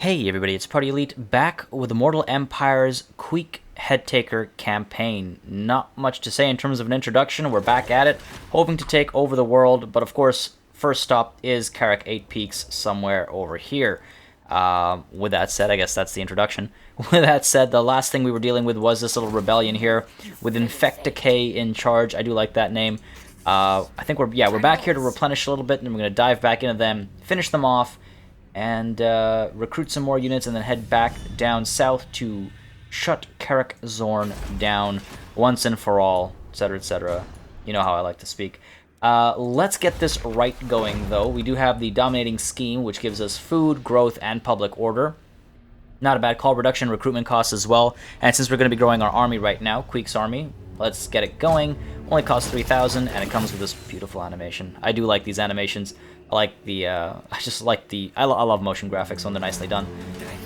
Hey everybody, it's Party Elite back with the Mortal Empire's Queek Headtaker campaign. Not much to say in terms of an introduction, we're back at it, hoping to take over the world, but of course, first stop is Karak Eight Peaks somewhere over here. With that said, I guess that's the introduction. With that said, the last thing we were dealing with was this little rebellion here, with Infecticay in charge. I do like that name. I think we're back here to replenish a little bit, and we're going to dive back into them, finish them off, and recruit some more units, and then head back down south to shut Karak Zorn down once and for all, etc., etc. You know how I like to speak. Let's get this right going, though. We do have the Dominating Scheme, which gives us food, growth, and public order. Not a bad call. Reduction recruitment costs as well. And since we're going to be growing our army right now, Queek's army, let's get it going. Only costs 3,000, and it comes with this beautiful animation. I do like these animations. I like the, I love motion graphics when they're nicely done.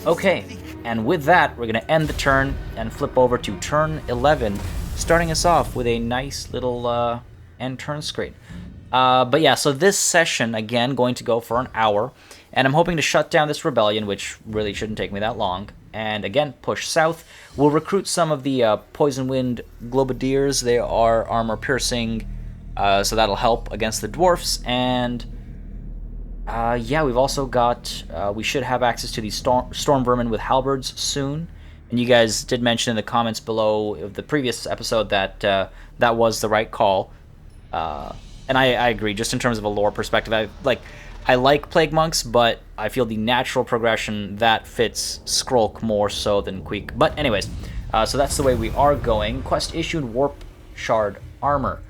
Okay, and with that, we're going to end the turn and flip over to turn 11, starting us off with a nice little end turn screen. But yeah, so this session, again, going to go for an hour, and I'm hoping to shut down this rebellion, which really shouldn't take me that long, and again, push south. We'll recruit some of the Poison Wind Globadiers. They are armor-piercing, so that'll help against the dwarfs, and yeah, we've also got, we should have access to these storm vermin with halberds soon. And you guys did mention in the comments below of the previous episode that that was the right call. And I agree, just in terms of a lore perspective. I like Plague Monks, but I feel the natural progression that fits Skrulk more so than Queek. But anyways, so that's the way we are going. Quest issued Warp Shard Armor.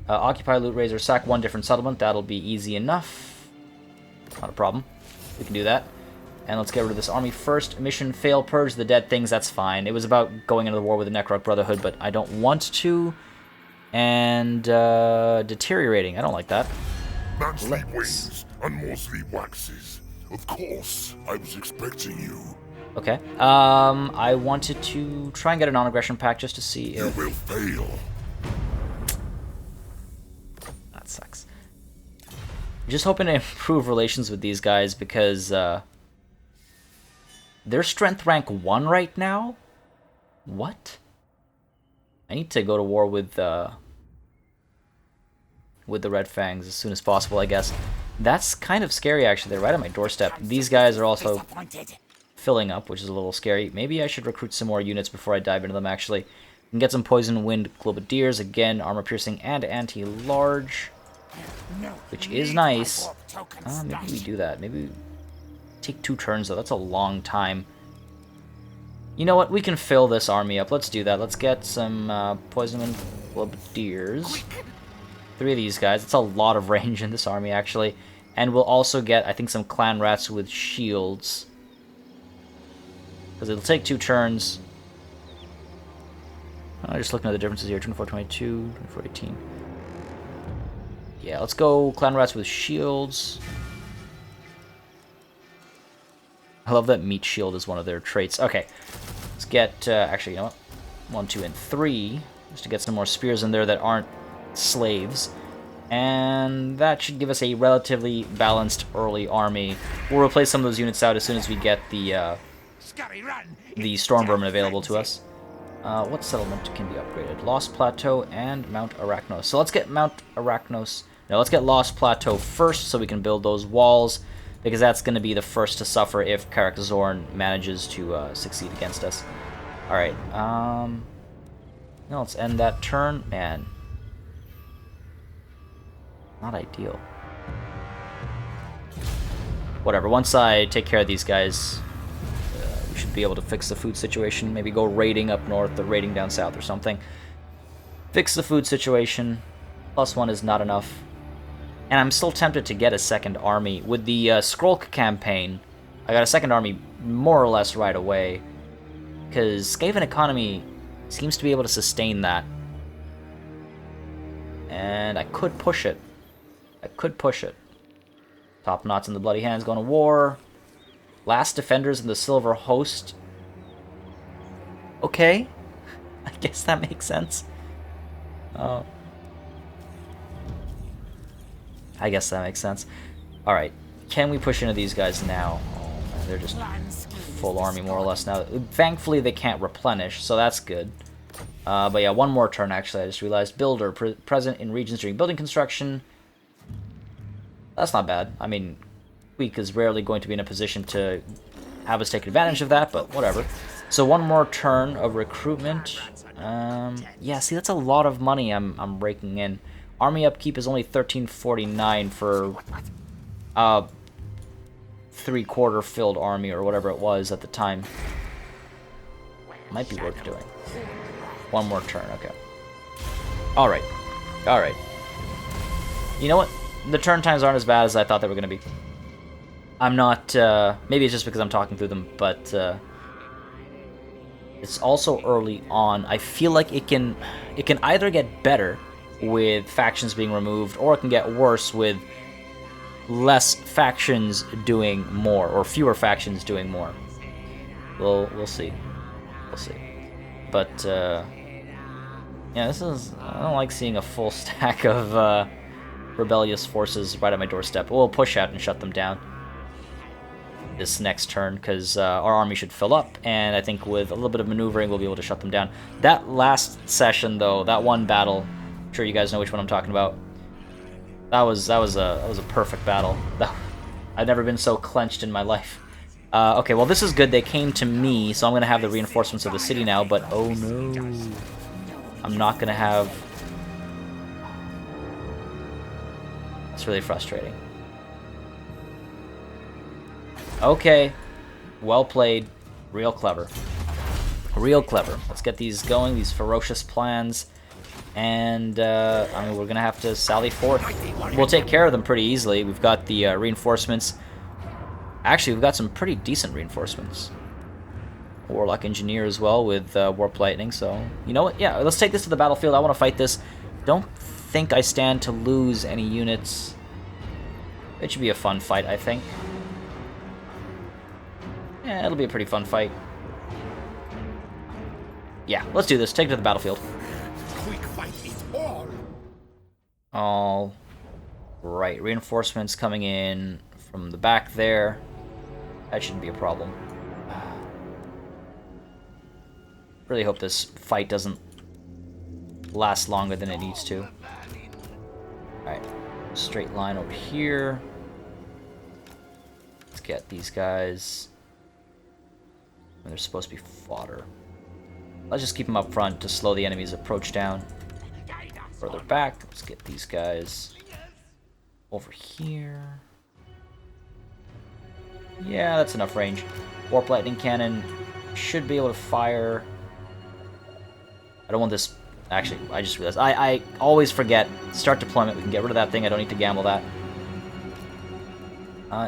Occupy Loot Razor, sack one different settlement. That'll be easy enough. Not a problem. We can do that. And let's get rid of this army first. Mission fail, purge the dead things. That's fine. It was about going into the war with the Necroc Brotherhood, but I don't want to. And deteriorating. I don't like that. Man sleep wanes and more sleep waxes. Of course, I was expecting you. Okay. I wanted to try and get a non-aggression pack just to see if... You will fail. That sucks. Just hoping to improve relations with these guys because they're strength rank 1 right now? What? I need to go to war with the Red Fangs as soon as possible, I guess. That's kind of scary, actually. They're right on my doorstep. These guys are also filling up, which is a little scary. Maybe I should recruit some more units before I dive into them, actually. I can get some Poison Wind Globadiers, again, armor-piercing and anti-large. Which is nice. Maybe we do that. Maybe we take 2 turns, though. That's a long time. You know what? We can fill this army up. Let's do that. Let's get some Poison Wind Globadiers. 3 of these guys. It's a lot of range in this army, actually. And we'll also get, I think, some Clan Rats with shields. Because it'll take 2 turns. I'm just looking at the differences here. 24-22, 24-18. Yeah, let's go Clan Rats with shields. I love that meat shield is one of their traits. Okay, let's get, actually, you know what? 1, 2, and 3, just to get some more spears in there that aren't slaves. And that should give us a relatively balanced early army. We'll replace some of those units out as soon as we get the Storm Vermin available to us. What settlement can be upgraded? Lost Plateau and Mount Arachnos. So let's get Mount Arachnos. Now let's get Lost Plateau first so we can build those walls, because that's going to be the first to suffer if Karak Zorn manages to succeed against us. Alright, now let's end that turn. Man, not ideal. Whatever, once I take care of these guys, we should be able to fix the food situation. Maybe go raiding up north or raiding down south or something. Fix the food situation. +1 is not enough. And I'm still tempted to get a second army. With the Skrulk campaign, I got a second army more or less right away. Because Skaven economy seems to be able to sustain that. And I could push it. Top Knots in the Bloody Hands going to war. Last Defenders in the Silver Host. Okay. I guess that makes sense. I guess that makes sense. Alright, can we push into these guys now? Oh, man. They're just full army more or less now. Thankfully they can't replenish, so that's good. But yeah, one more turn actually, I just realized. Builder, present in regions during building construction. That's not bad. I mean, Queek is rarely going to be in a position to have us take advantage of that, but whatever. So one more turn of recruitment. Yeah, see, that's a lot of money I'm raking in. Army upkeep is only 1349 for 3/4 filled army or whatever it was at the time. Might be worth doing. One more turn, okay. Alright. Alright. You know what? The turn times aren't as bad as I thought they were going to be. I'm not, maybe it's just because I'm talking through them, but it's also early on. I feel like it can either get better with factions being removed, or it can get worse with less factions doing more, or fewer factions doing more. We'll see. We'll see. But, yeah, this is... I don't like seeing a full stack of rebellious forces right at my doorstep. We'll push out and shut them down this next turn, because our army should fill up, and I think with a little bit of maneuvering we'll be able to shut them down. That last session, though, that one battle, I'm sure you guys know which one I'm talking about. That was a perfect battle. I've never been so clenched in my life. Okay, well this is good. They came to me, so I'm gonna have the reinforcements of the city now. But oh no, I'm not gonna have. It's really frustrating. Okay, well played, real clever, real clever. Let's get these going. These ferocious plans. And, I mean, we're going to have to sally forth. We'll take care of them pretty easily. We've got the reinforcements. Actually, we've got some pretty decent reinforcements. Warlock Engineer as well with Warp Lightning. So, you know what? Yeah, let's take this to the battlefield. I want to fight this. Don't think I stand to lose any units. It should be a fun fight, I think. Yeah, it'll be a pretty fun fight. Yeah, let's do this. Take it to the battlefield. All right, reinforcements coming in from the back there. That shouldn't be a problem. Really hope this fight doesn't last longer than it needs to. Alright, straight line over here. Let's get these guys. They're supposed to be fodder. Let's just keep them up front to slow the enemy's approach down. Further back, let's get these guys over here. Yeah, that's enough range. Warp Lightning Cannon should be able to fire. I don't want this... Actually, I just realized. I always forget. Start deployment. We can get rid of that thing. I don't need to gamble that.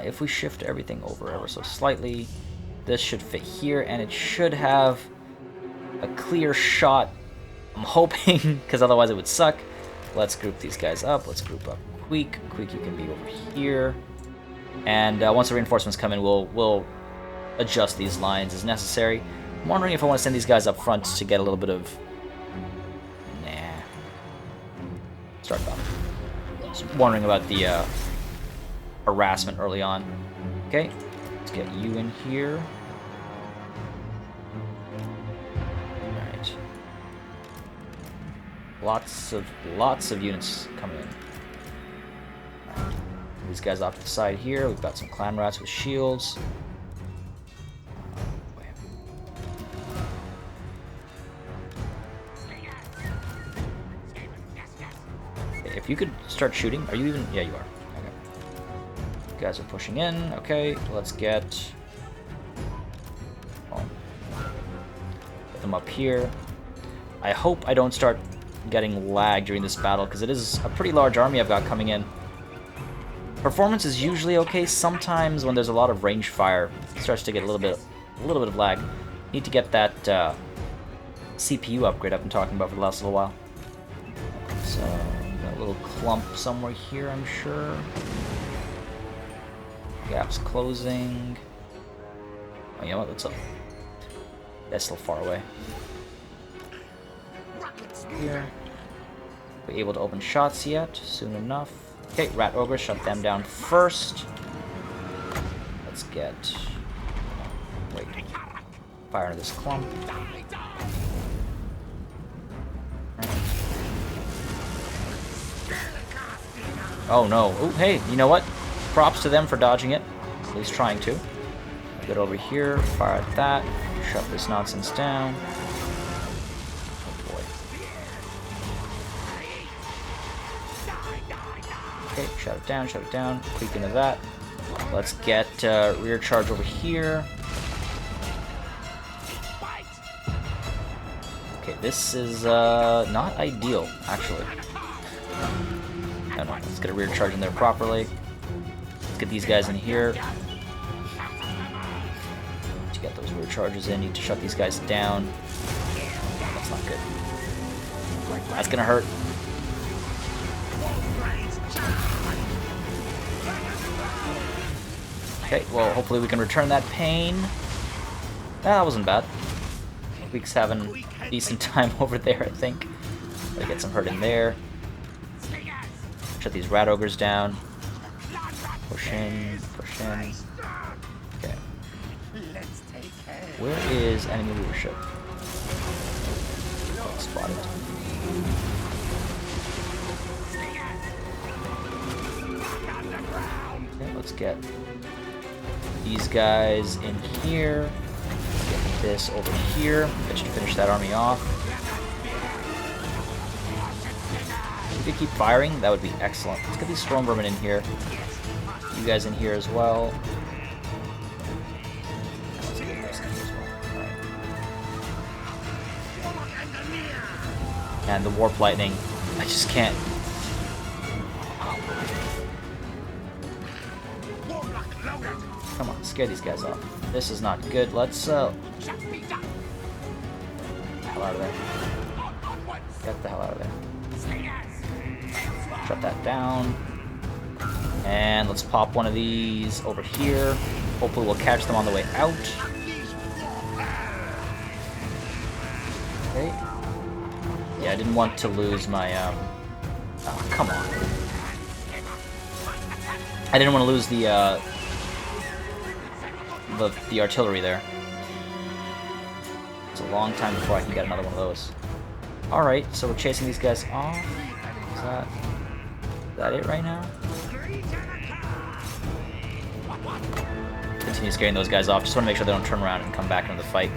If we shift everything over ever so slightly, this should fit here, and it should have a clear shot. I'm hoping, because otherwise it would suck. Let's group these guys up. Let's group up Queek. Queek, you can be over here. And once the reinforcements come in, we'll adjust these lines as necessary. I'm wondering if I want to send these guys up front to get a little bit of... Nah. Start off. Just wondering about the harassment early on. Okay, let's get you in here. Lots of units coming in. Right. These guys off to the side here. We've got some clan rats with shields. Okay, if you could start shooting, are you even? Yeah, you are. Okay. You guys are pushing in. Okay, let's get them up here. I hope I don't start getting lag during this battle, because it is a pretty large army I've got coming in. Performance is usually okay. Sometimes when there's a lot of range fire, it starts to get a little bit of lag. Need to get that CPU upgrade I've been talking about for the last little while. So, got a little clump somewhere here, I'm sure. Gaps closing. Oh, you know what? That's up. That's still far away. Here. Are we able to open shots yet? Soon enough. Okay, Rat Ogre, shut them down first. Let's get Wait. Fire into this clump. Oh no. Oh, hey, you know what? Props to them for dodging it. At least trying to. Get over here, fire at that, shut this nonsense down. Oh boy. Okay, shut it down, Queek into that. Let's get rear charge over here. Okay, this is not ideal, actually. No, let's get a rear charge in there properly. Let's get these guys in here. To get those rear charges in, need to shut these guys down. That's not good. That's gonna hurt. Okay, well, hopefully we can return that pain. That wasn't bad. Queek's having a decent time over there, I think. Gotta get some hurt in there. Shut these rat ogres down. Push in, push in. Okay. Where is enemy leadership? Spotted. Okay, let's get these guys in here. Get this over here. That should finish that army off. If we could keep firing, that would be excellent. Let's get these storm vermin in here. You guys in here as well. Let's get those in here as well. Right. And the warp lightning. I just can't. Come on, scare these guys off. This is not good. Let's get the hell out of there. Get the hell out of there. Shut that down. And let's pop one of these over here. Hopefully we'll catch them on the way out. Okay. Yeah, I didn't want to lose my, oh, come on. I didn't want to lose the artillery there. It's a long time before I can get another one of those. Alright, so we're chasing these guys off. Is that it right now? Continue scaring those guys off. Just want to make sure they don't turn around and come back into the fight.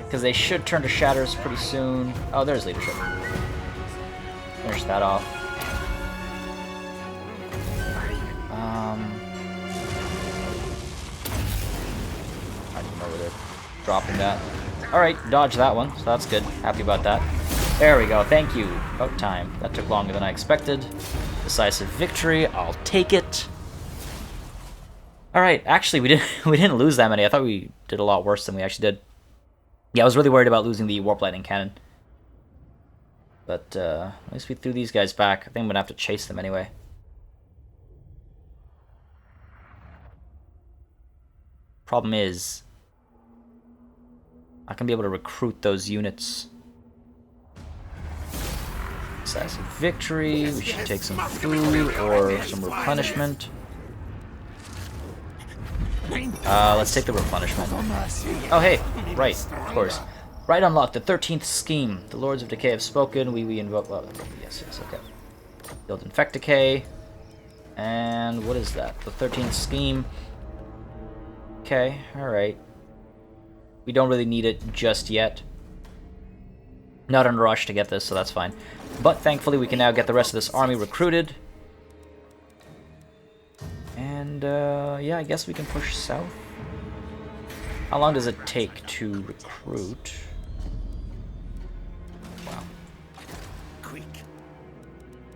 Because they should turn to shatters pretty soon. Oh, there's leadership. Finish that off. I don't know where they're dropping that. Alright, dodge that one, so that's good. Happy about that. There we go, thank you. About time. That took longer than I expected. Decisive victory, I'll take it. Alright, actually we didn't lose that many. I thought we did a lot worse than we actually did. Yeah, I was really worried about losing the warp lightning cannon. But at least we threw these guys back. I think I'm gonna have to chase them anyway. Problem is, I can be able to recruit those units. Decisive victory. We should take some food or some replenishment. Let's take the replenishment. Oh, hey. Right, of course. Right unlocked. The 13th scheme. The Lords of Decay have spoken. We invoke... Well, yes, okay. Build Infect Decay. And what is that? The 13th scheme. Okay, alright. We don't really need it just yet. Not in a rush to get this, so that's fine. But thankfully we can now get the rest of this army recruited. And, yeah, I guess we can push south. How long does it take to recruit? Wow. Queek.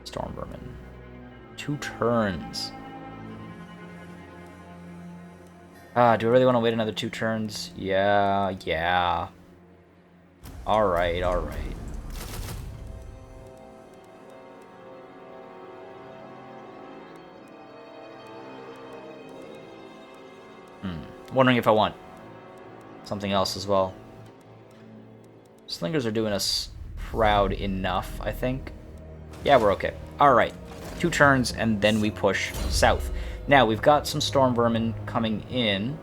Storm vermin. 2 turns. Do I really want to wait another 2 turns? Yeah. Alright. Wondering if I want something else as well. Slingers are doing us proud enough, I think. Yeah, we're okay. Alright. 2 turns, and then we push south. Now, we've got some storm vermin coming in.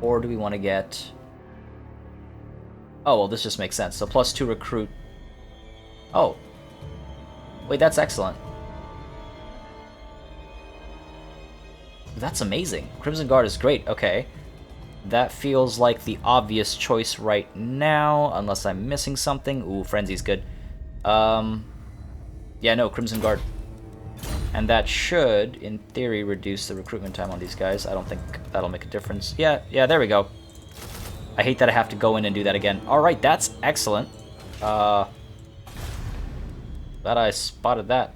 Or do we want to get... Oh, well, this just makes sense. So +2 recruit. Oh. Wait, that's excellent. That's amazing. Crimson Guard is great. Okay. That feels like the obvious choice right now, unless I'm missing something. Ooh, Frenzy's good. Yeah, no, Crimson Guard. And that should, in theory, reduce the recruitment time on these guys. I don't think that'll make a difference. Yeah, there we go. I hate that I have to go in and do that again. Alright, that's excellent. Glad I spotted that.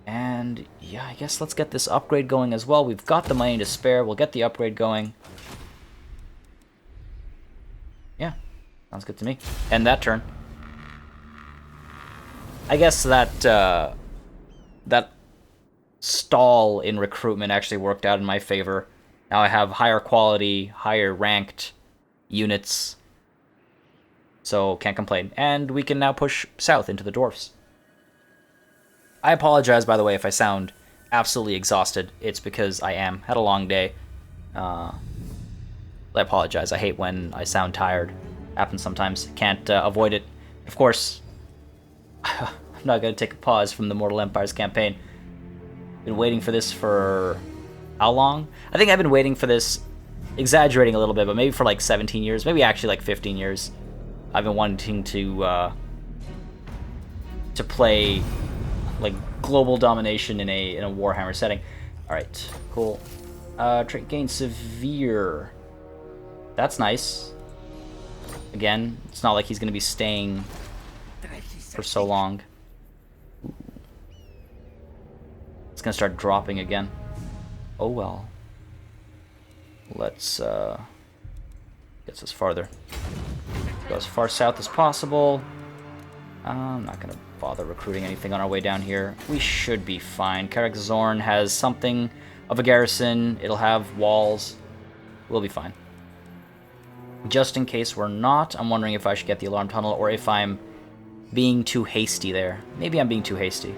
And, yeah, I guess let's get this upgrade going as well. We've got the money to spare. We'll get the upgrade going. Yeah, sounds good to me. End that turn. I guess that that stall in recruitment actually worked out in my favor. Now I have higher quality, higher ranked units, so can't complain. And we can now push south into the dwarfs. I apologize, by the way, if I sound absolutely exhausted. It's because I am. Had a long day. I apologize. I hate when I sound tired. Happens sometimes. Can't avoid it. Of course, I'm not going to take a pause from the Mortal Empires campaign. Been waiting for this for how long? I think I've been waiting for this, exaggerating a little bit, but maybe for like 17 years. Maybe actually like 15 years. I've been wanting to play like global domination in a Warhammer setting. All right, cool. Trait gain severe. That's nice. Again, it's not like he's going to be staying for so long. Ooh. It's going to start dropping again. Oh well. Let's get us farther. Go as far south as possible. I'm not going to bother recruiting anything on our way down here. We should be fine. Karak Zorn has something of a garrison. It'll have walls. We'll be fine. Just in case we're not, I'm wondering if I should get the alarm tunnel or if I'm being too hasty there. Maybe I'm being too hasty.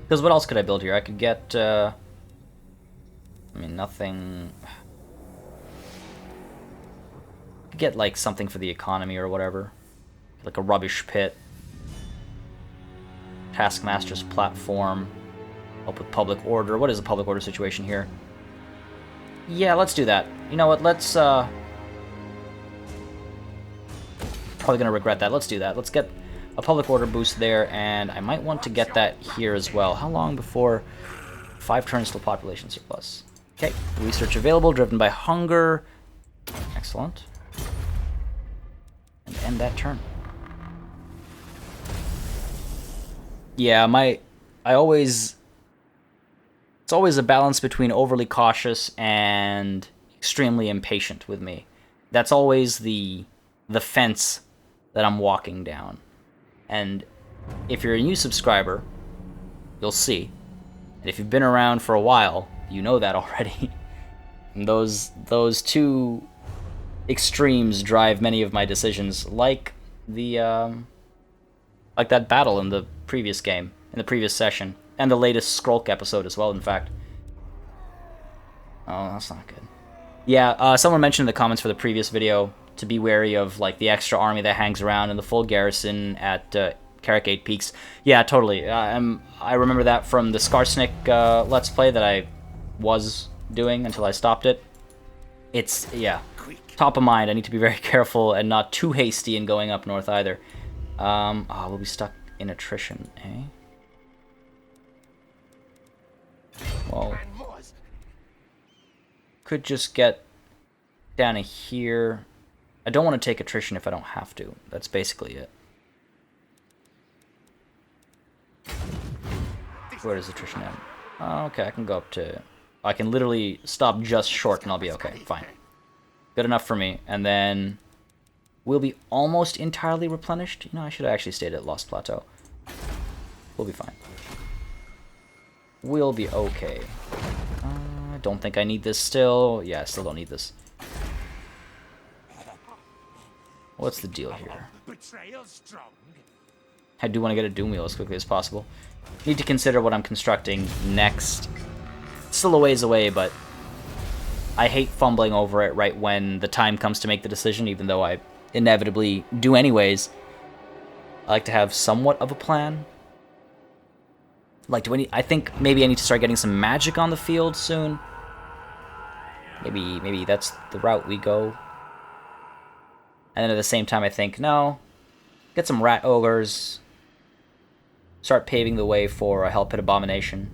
Because what else could I build here? I could get, I mean, nothing... I could get, like, something for the economy or whatever. Like a rubbish pit. Taskmaster's platform. Help with public order. What is the public order situation here? Yeah, let's do that. You know what, let's, probably gonna regret that. Let's do that. Let's get a public order boost there, and I might want to get that here as well. How long before 5 turns till population surplus? Okay, research available, driven by hunger. Excellent. And end that turn. Yeah, it's always a balance between overly cautious and extremely impatient with me. That's always the fence that I'm walking down. And if you're a new subscriber, you'll see. And if you've been around for a while, you know that already. And those two extremes drive many of my decisions, like the like that battle in the previous game, in the previous session. And the latest Skrulk episode as well, in fact. Oh, that's not good. Yeah, someone mentioned in the comments for the previous video to be wary of, like, the extra army that hangs around and the full garrison at Karak 8 Peaks. Yeah, totally. I remember that from the Skarsnik Let's Play that I was doing until I stopped it. It's, yeah, top of mind. I need to be very careful and not too hasty in going up north either. We'll be stuck in attrition, eh? Well, could just get down to here. I don't want to take attrition if I don't have to. That's basically it. Where does attrition end? Okay, I can go up to... I can literally stop just short and I'll be okay. Fine. Good enough for me. And then we'll be almost entirely replenished. You know, I should have actually stayed at Lost Plateau. We'll be fine. We'll be okay. I don't think I need this still. Yeah, I still don't need this. What's the deal here? I do want to get a Doom Wheel as quickly as possible. Need to consider what I'm constructing next. Still a ways away, but I hate fumbling over it right when the time comes to make the decision, even though I inevitably do anyways. I like to have somewhat of a plan. Like, I think maybe I need to start getting some magic on the field soon. Maybe that's the route we go. And then at the same time, I think, no, get some rat ogres. Start paving the way for a Hell Pit Abomination.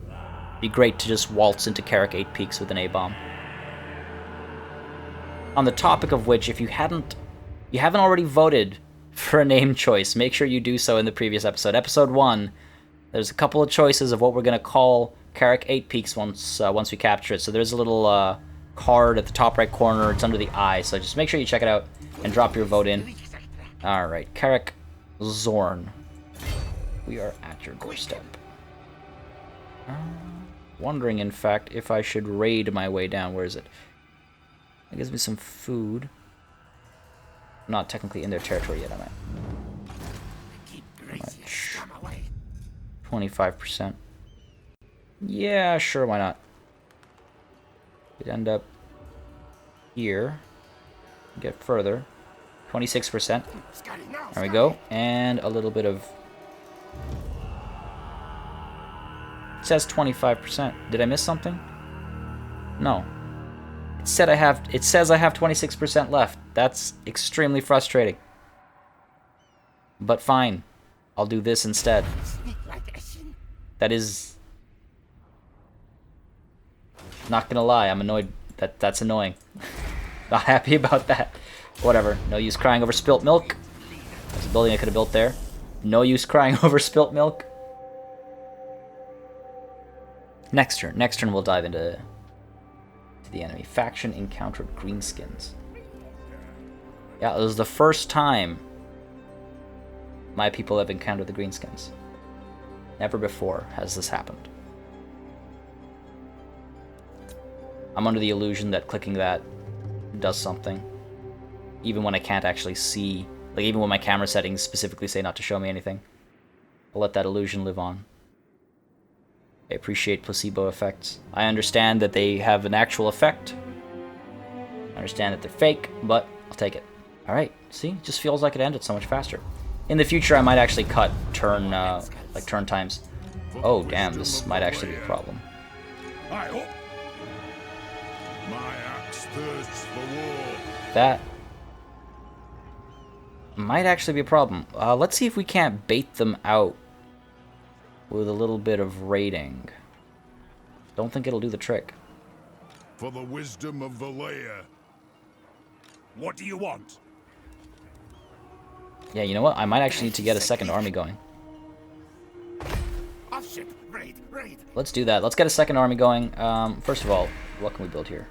Be great to just waltz into Karak 8 Peaks with an A-bomb. On the topic of which, if you haven't already voted for a name choice, make sure you do so in the previous episode. Episode 1, there's a couple of choices of what we're going to call Karak 8 Peaks once we capture it. So there's a little card at the top right corner. It's under the eye, so just make sure you check it out and drop your vote in. Alright, Karak Zorn. We are at your doorstep. Wondering, in fact, if I should raid my way down. Where is it? It gives me some food. I'm not technically in their territory yet, am I? Much. 25%. Yeah, sure, why not? We'd end up here. Get further. 26%. There we go. And a little bit of... It says 25%. Did I miss something? No. It says I have 26% left. That's extremely frustrating. But fine. I'll do this instead. That is... Not gonna lie, I'm annoyed. That's annoying. Not happy about that. Whatever. No use crying over spilt milk. There's a building I could have built there. No use crying over spilt milk. Next turn we'll dive into the enemy. Faction encountered greenskins. Yeah, it was the first time my people have encountered the greenskins. Never before has this happened. I'm under the illusion that clicking that does something. Even when I can't actually see, like even when my camera settings specifically say not to show me anything. I'll let that illusion live on. I appreciate placebo effects. I understand that they have an actual effect. I understand that they're fake, but I'll take it. Alright, see? It just feels like it ended so much faster. In the future, I might actually cut turn times. Oh, damn, this might actually be a problem. That might actually be a problem. Let's see if we can't bait them out with a little bit of raiding. Don't think it'll do the trick. For the wisdom of the layer. What do you want? Yeah, you know what? I might actually need to get a second army going. Let's do that. Let's get a second army going. First of all, what can we build here?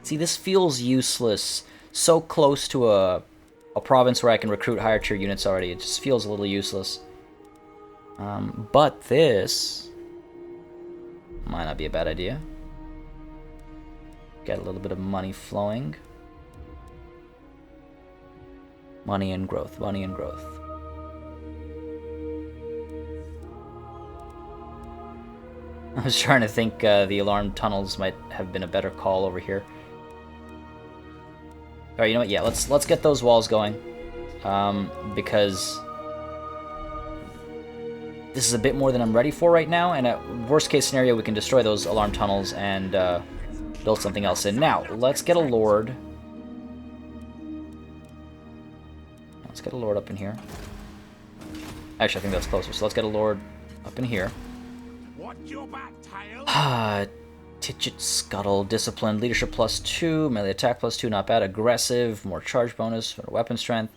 See, this feels useless. So close to a province where I can recruit higher tier units already. It just feels a little useless. But this might not be a bad idea. Get a little bit of money flowing. Money and growth, money and growth. I was trying to think the alarm tunnels might have been a better call over here. Alright, you know what? Yeah, let's get those walls going. Because this is a bit more than I'm ready for right now, and at worst case scenario, we can destroy those alarm tunnels and build something else in. Now, let's get a lord. Let's get a lord up in here. Actually, I think that's closer, so let's get a lord up in here. Tidget Scuttle, Discipline, Leadership +2, Melee Attack +2, not bad. Aggressive, more charge bonus for weapon strength.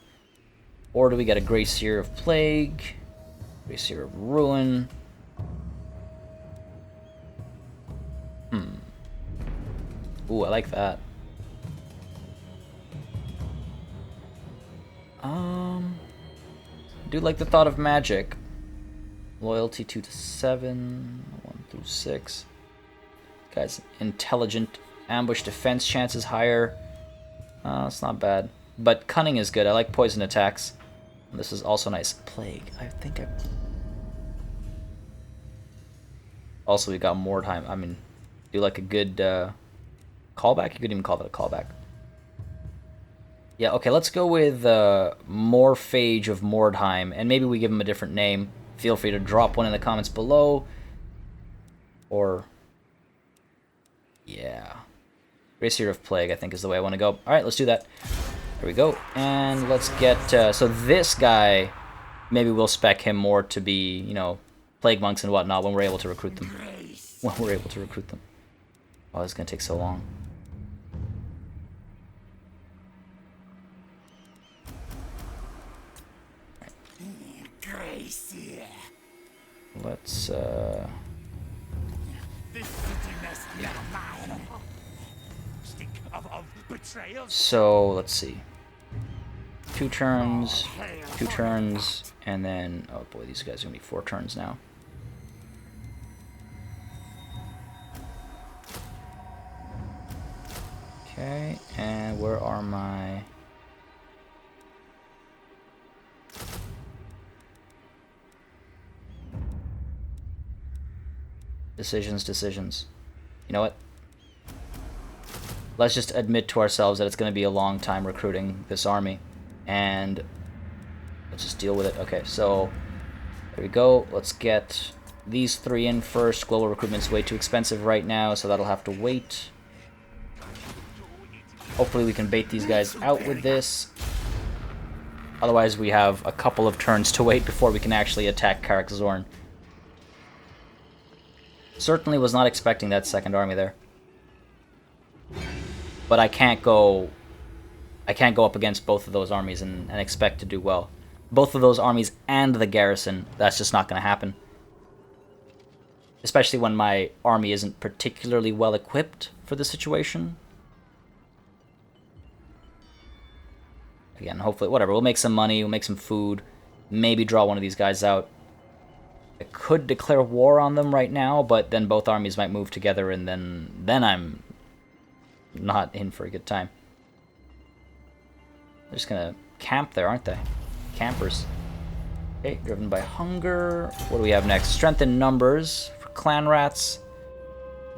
Or do we get a Gracier of Plague? Gracier of Ruin. Ooh, I like that. I do like the thought of magic. Loyalty 2 to 7, 1 through 6. Guy's intelligent. Ambush defense chance is higher. It's not bad. But cunning is good. I like poison attacks. This is also nice. Plague. I think I... Also, we got more time. I mean, do like a good callback? You could even call that a callback. Yeah, okay, let's go with Morphage of Mordheim, and maybe we give him a different name. Feel free to drop one in the comments below. Or... yeah. Gracier of Plague, I think, is the way I want to go. Alright, let's do that. There we go. And let's get... so this guy, maybe we'll spec him more to be, you know, Plague Monks and whatnot when we're able to recruit them. When we're able to recruit them. Oh, this is going to take so long. Let's, so, let's see. 2 turns, 2 turns, and then... oh boy, these guys are going to be 4 turns now. Okay, and where are my... decisions. You know what? Let's just admit to ourselves that it's going to be a long time recruiting this army. And let's just deal with it. Okay, so there we go. Let's get these 3 in first. Global recruitment's way too expensive right now, so that'll have to wait. Hopefully we can bait these guys out with this. Otherwise we have a couple of turns to wait before we can actually attack Karak Zorn. Certainly was not expecting that second army there. But I can't go up against both of those armies and expect to do well. Both of those armies and the garrison, that's just not going to happen. Especially when my army isn't particularly well equipped for the situation. Again, hopefully, whatever, we'll make some money, we'll make some food, maybe draw one of these guys out. I could declare war on them right now, but then both armies might move together, and then I'm not in for a good time. They're just gonna camp there, aren't they? Campers. Okay, driven by hunger. What do we have next? Strength in numbers for clan rats.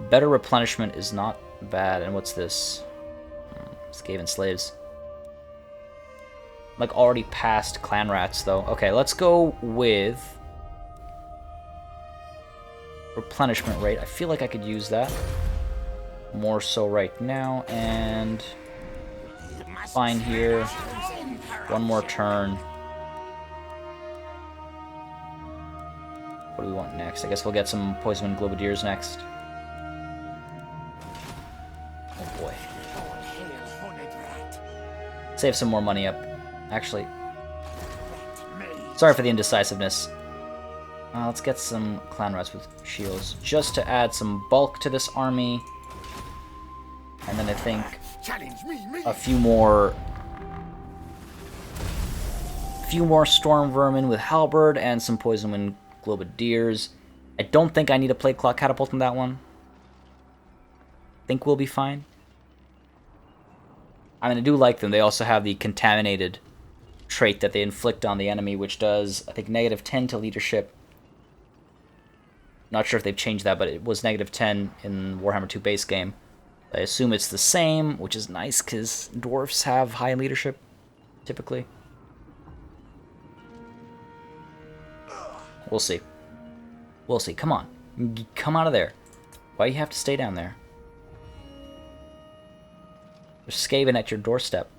Better replenishment is not bad. And what's this? Skaven slaves. Like already past clan rats though. Okay, let's go with replenishment rate. I feel like I could use that more so right now. And fine here. One more turn. What do we want next? I guess we'll get some Poisonwind Globadiers next. Oh boy. Save some more money up. Actually, sorry for the indecisiveness. Let's get some clan rats with shields, just to add some bulk to this army. And then I think a few more storm vermin with halberd and some poisonwind globadiers. I don't think I need a plague claw catapult in that one. I think we'll be fine. I mean, I do like them. They also have the contaminated trait that they inflict on the enemy, which does, I think, -10 to leadership. Not sure if they've changed that, but it was -10 in Warhammer 2 base game. I assume it's the same, which is nice, because dwarves have high leadership, typically. We'll see. We'll see. Come on. Come out of there. Why do you have to stay down there? There's Skaven at your doorstep.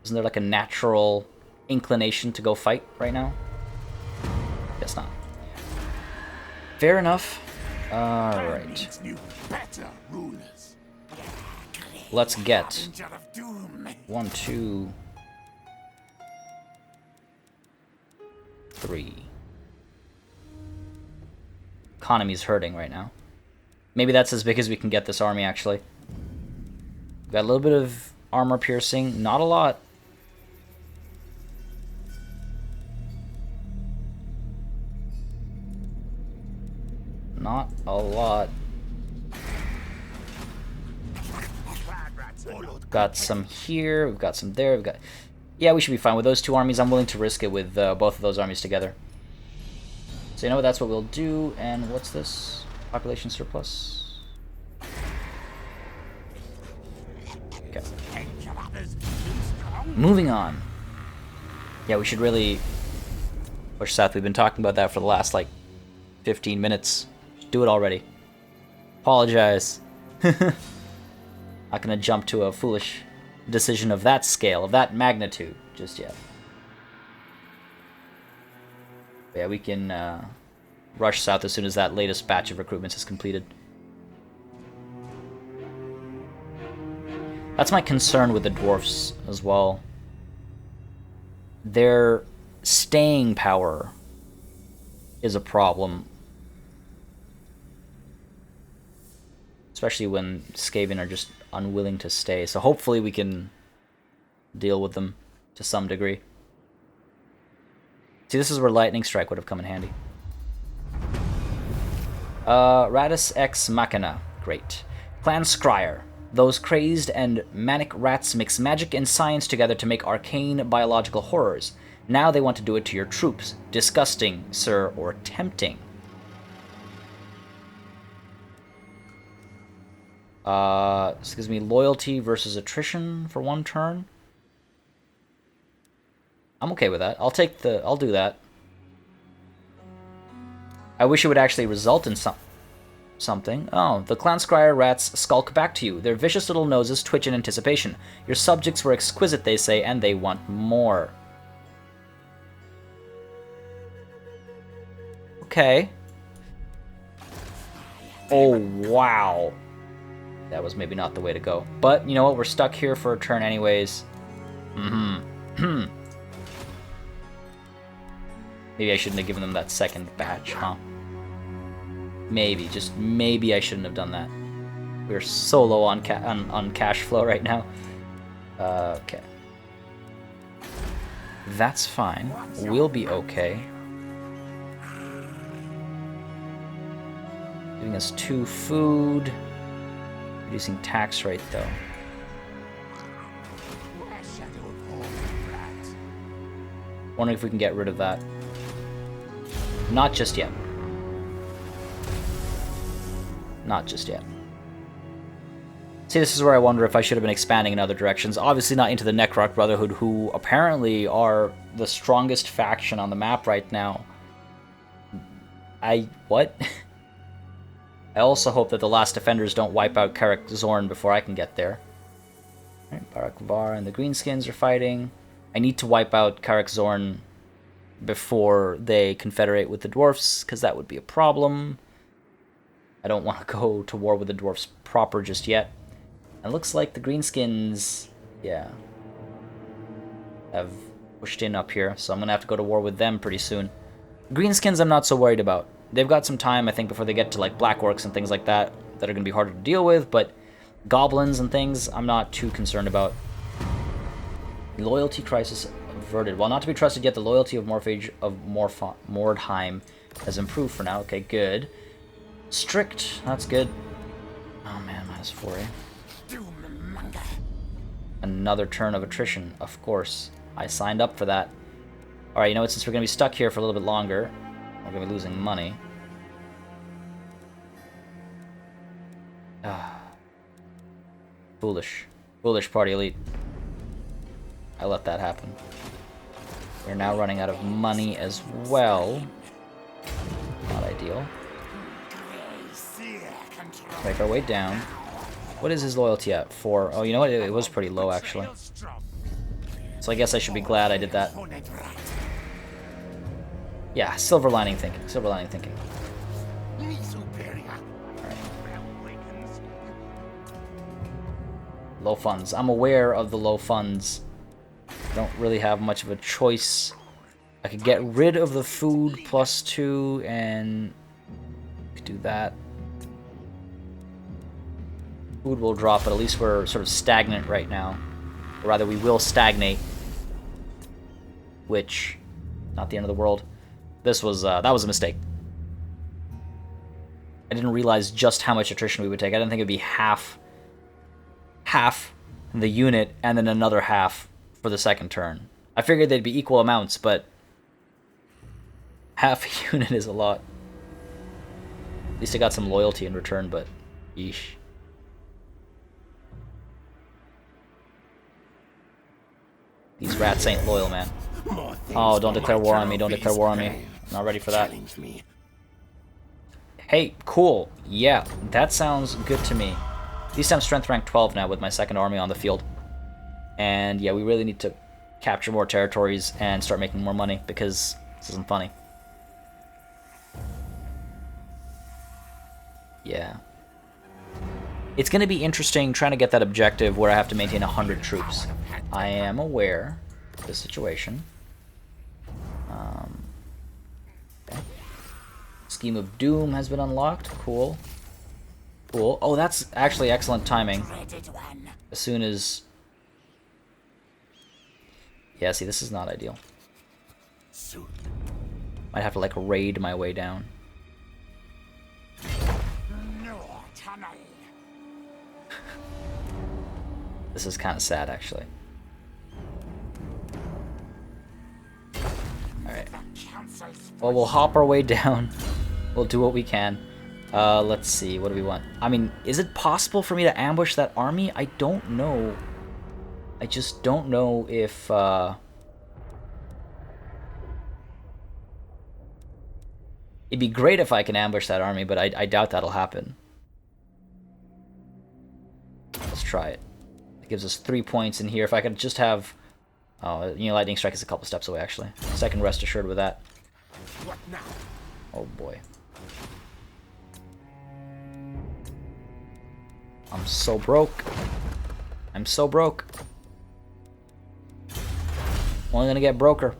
Isn't there like a natural inclination to go fight right now? Guess not. Fair enough. Alright. Let's get 1, 2, 3. Economy's hurting right now. Maybe that's as big as we can get this army, actually. Got a little bit of armor piercing, not a lot. Not a lot. Got some here, we've got some there, we've got... Yeah, we should be fine with those two armies. I'm willing to risk it with both of those armies together. So you know what, that's what we'll do. And what's this? Population surplus. Okay. Moving on. Yeah, we should really push south. We've been talking about that for the last, like, 15 minutes. Do it already. Apologize. Not gonna jump to a foolish decision of that scale, of that magnitude, just yet. Yeah, we can rush south as soon as that latest batch of recruitments is completed. That's my concern with the dwarfs as well. Their staying power is a problem. Especially when Skaven are just unwilling to stay. So hopefully we can deal with them to some degree. See, this is where Lightning Strike would have come in handy. Radis Ex Machina. Great. Clan Scryer. Those crazed and manic rats mix magic and science together to make arcane biological horrors. Now they want to do it to your troops. Disgusting, sir, or tempting. This gives me loyalty versus attrition for one turn. I'm okay with that. I'll do that. I wish it would actually result in something. Oh, the Clan Scryer rats skulk back to you. Their vicious little noses twitch in anticipation. Your subjects were exquisite, they say, and they want more. Okay. Oh, wow. That was maybe not the way to go. But, you know what? We're stuck here for a turn anyways. Maybe I shouldn't have given them that second batch, huh? Maybe. Just maybe I shouldn't have done that. We're so low on cash flow right now. Okay. That's fine. We'll be okay. Giving us 2 food. Reducing tax rate, though. Wondering if we can get rid of that. Not just yet. Not just yet. See, this is where I wonder if I should have been expanding in other directions. Obviously not into the Necroc Brotherhood, who apparently are the strongest faction on the map right now. What? I also hope that the last defenders don't wipe out Karak Zorn before I can get there. Alright, Barak Var and the Greenskins are fighting. I need to wipe out Karak Zorn before they confederate with the dwarfs, because that would be a problem. I don't want to go to war with the dwarfs proper just yet. It looks like the Greenskins, yeah, have pushed in up here, so I'm going to have to go to war with them pretty soon. Greenskins I'm not so worried about. They've got some time, I think, before they get to like Black Orcs and things like that are going to be harder to deal with, but goblins and things I'm not too concerned about. Loyalty crisis averted. While not to be trusted yet, the loyalty of Morphage of Mordheim has improved for now. Okay, good. Strict, that's good. Oh man, -4, eh? Another turn of attrition, of course. I signed up for that. Alright, you know what, since we're going to be stuck here for a little bit longer, we're going to be losing money. Foolish. Foolish Party Elite. I let that happen. We're now running out of money as well. Not ideal. Make our way down. What is his loyalty at? 4. Oh, you know what? It was pretty low, actually. So I guess I should be glad I did that. Yeah, silver lining thinking. Silver lining thinking. Alright. Low funds. I'm aware of the low funds. I don't really have much of a choice. I could get rid of the food +2 and could do that. Food will drop, but at least we're sort of stagnant right now. Or rather, we will stagnate. Which, not the end of the world. This was, that was a mistake. I didn't realize just how much attrition we would take. I didn't think it'd be half the unit and then another half for the second turn. I figured they'd be equal amounts, but half a unit is a lot. At least I got some loyalty in return, but yeesh. These rats ain't loyal, man. Oh, don't declare war on me, don't declare war on me. I'm not ready for that. Hey, cool. Yeah, that sounds good to me. At least I'm strength rank 12 now with my second army on the field. And yeah, we really need to capture more territories and start making more money because this isn't funny. Yeah. It's going to be interesting trying to get that objective where I have to maintain 100 troops. I am aware of the situation. Okay. Scheme of Doom has been unlocked. Cool. Cool. Oh, that's actually excellent timing. As soon as... Yeah, see, this is not ideal. Might have to, like, raid my way down. This is kind of sad, actually. Alright. Well, we'll hop our way down. We'll do what we can. Let's see. What do we want? I mean, is it possible for me to ambush that army? I don't know. I just don't know if... It'd be great if I can ambush that army, but I doubt that'll happen. Let's try it. It gives us 3 points in here. If I could just have... Oh, you know, Lightning Strike is a couple steps away, actually. So I can rest assured with that. What now? Oh, boy. I'm so broke. I'm so broke. Only gonna get broker.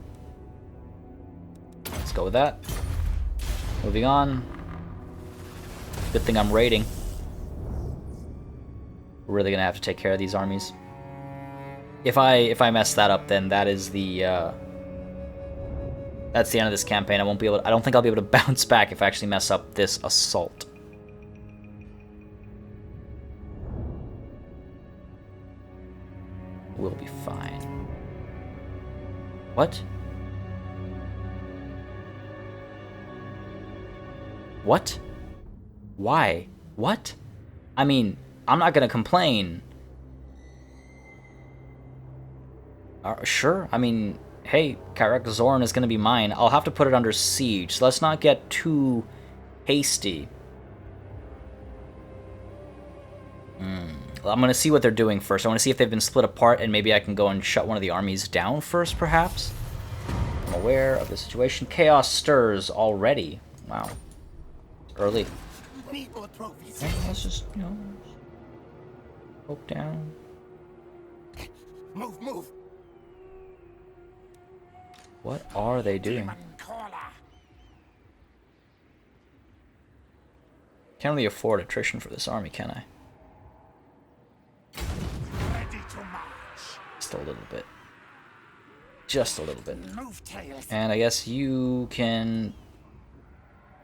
Let's go with that. Moving on. Good thing I'm raiding. We're really gonna have to take care of these armies. If I mess that up, then that is the that's the end of this campaign. I won't be able to, I don't think I'll be able to bounce back if I actually mess up this assault. We'll be fine. What? What? Why? What? I mean, I'm not gonna complain. Sure, I mean, hey, Karak Zorn is gonna be mine. I'll have to put it under siege, so let's not get too hasty. I'm gonna see what they're doing first. I wanna see if they've been split apart, and maybe I can go and shut one of the armies down first, perhaps? I'm aware of the situation. Chaos stirs already. Wow. Early. Okay, let's just, you know, poke down. Move. What are they doing? Can't really afford attrition for this army, can I? Just a little bit. Just a little bit. And I guess you can